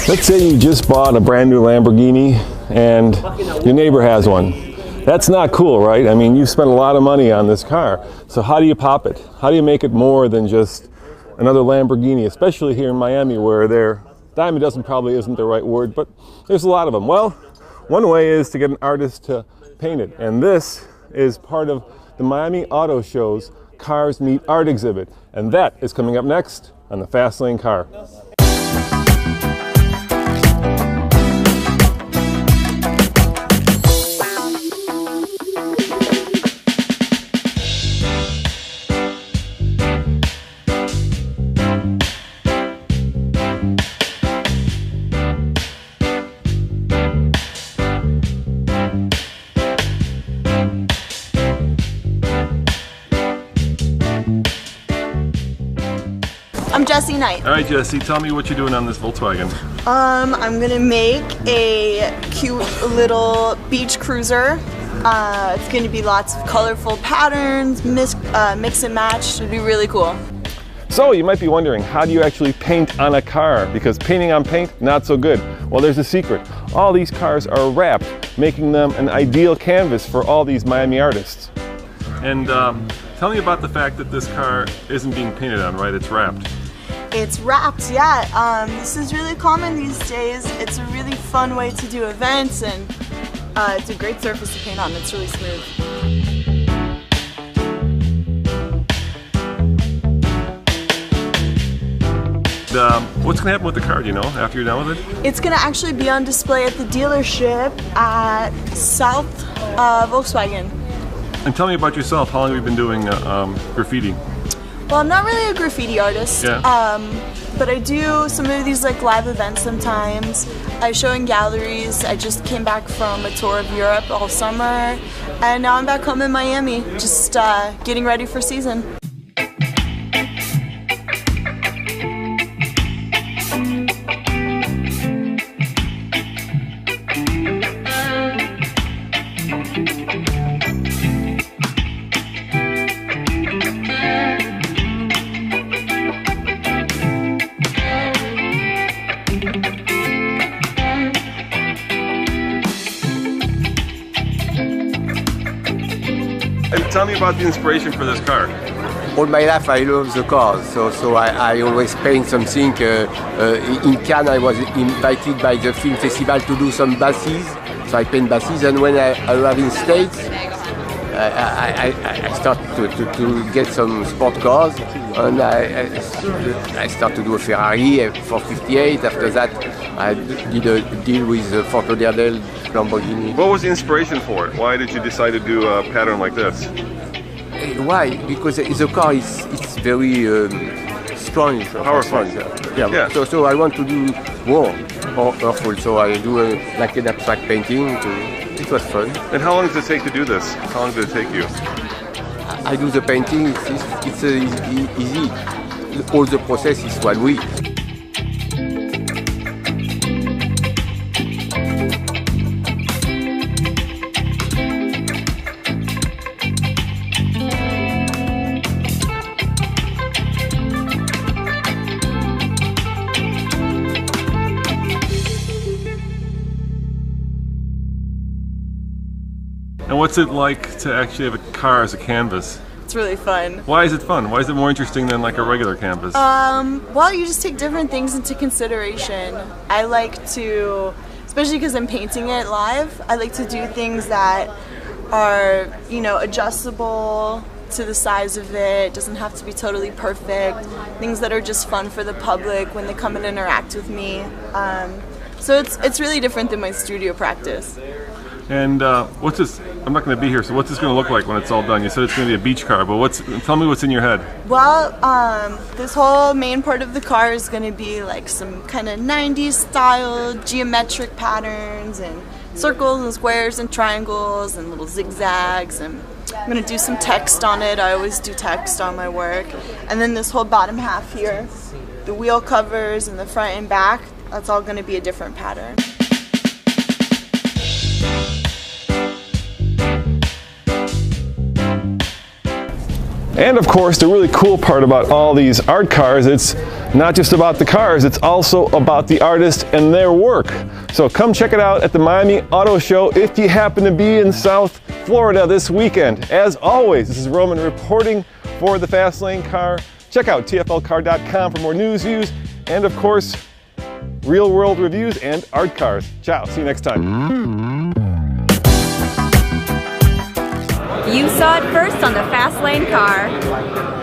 Let's say you just bought a brand new Lamborghini and your neighbor has one. That's not cool, right? I mean, you've spent a lot of money on this car. So how do you pop it? How do you make it more than just another Lamborghini, especially here in Miami where they're diamond dozen probably isn't the right word, but there's a lot of them. Well, one way is to get an artist to paint it. And this is part of the Miami Auto Show's Cars Meet Art exhibit. And that is coming up next on the Fast Lane Car. I'm Jesse Knight. All right, Jesse, tell me what you're doing on this Volkswagen. I'm gonna make a cute little beach cruiser. It's gonna be lots of colorful patterns, mix and match. It'll be really cool. So you might be wondering, how do you actually paint on a car? Because painting on paint, not so good. Well, there's a secret. All these cars are wrapped, making them an ideal canvas for all these Miami artists. And tell me about the fact that this car isn't being painted on, right? It's wrapped. It's wrapped, yeah. This is really common these days. It's a really fun way to do events, and it's a great surface to paint on. It's really smooth. What's going to happen with the car, do you know, after you're done with it? It's going to actually be on display at the dealership at South Volkswagen. And tell me about yourself. How long have you been doing graffiti? Well, I'm not really a graffiti artist, yeah. But I do some of these like live events sometimes. I show in galleries. I just came back from a tour of Europe all summer, and now I'm back home in Miami, just getting ready for season. And tell me about the inspiration for this car. All my life I love the cars, so I always paint something. In Cannes I was invited by the film festival to do some buses, so I paint buses, and when I arrived in States, I start to get some sport cars, and I start to do a Ferrari 458. After that I did a deal with Fort Lauderdale Lamborghini. What was the inspiration for it? Why did you decide to do a pattern like this? Why? Because the car is very strong, powerful. Yeah. So I want to do more powerful. So I do like an abstract painting. It was fun. And how long does it take to do this? How long did it take you? I do the painting. It's easy. All the process is 1 week. And what's it like to actually have a car as a canvas? It's really fun. Why is it fun? Why is it more interesting than like a regular canvas? Well, you just take different things into consideration. I like to, especially because I'm painting it live, I like to do things that are, you know, adjustable to the size of it. It doesn't have to be totally perfect. Things that are just fun for the public when they come and interact with me. So it's really different than my studio practice. And what's this? I'm not going to be here, so what's this going to look like when it's all done? You said it's going to be a beach car, but tell me what's in your head. Well, this whole main part of the car is going to be like some kind of 90s style geometric patterns and circles and squares and triangles and little zigzags, and I'm going to do some text on it. I always do text on my work. And then this whole bottom half here, the wheel covers and the front and back, that's all going to be a different pattern. And of course, the really cool part about all these art cars, it's not just about the cars, it's also about the artists and their work. So come check it out at the Miami Auto Show if you happen to be in South Florida this weekend. As always, this is Roman reporting for the Fast Lane Car. Check out tflcar.com for more news, views, and of course, real world reviews and art cars. Ciao, see you next time. You saw it first on the Fast Lane Car.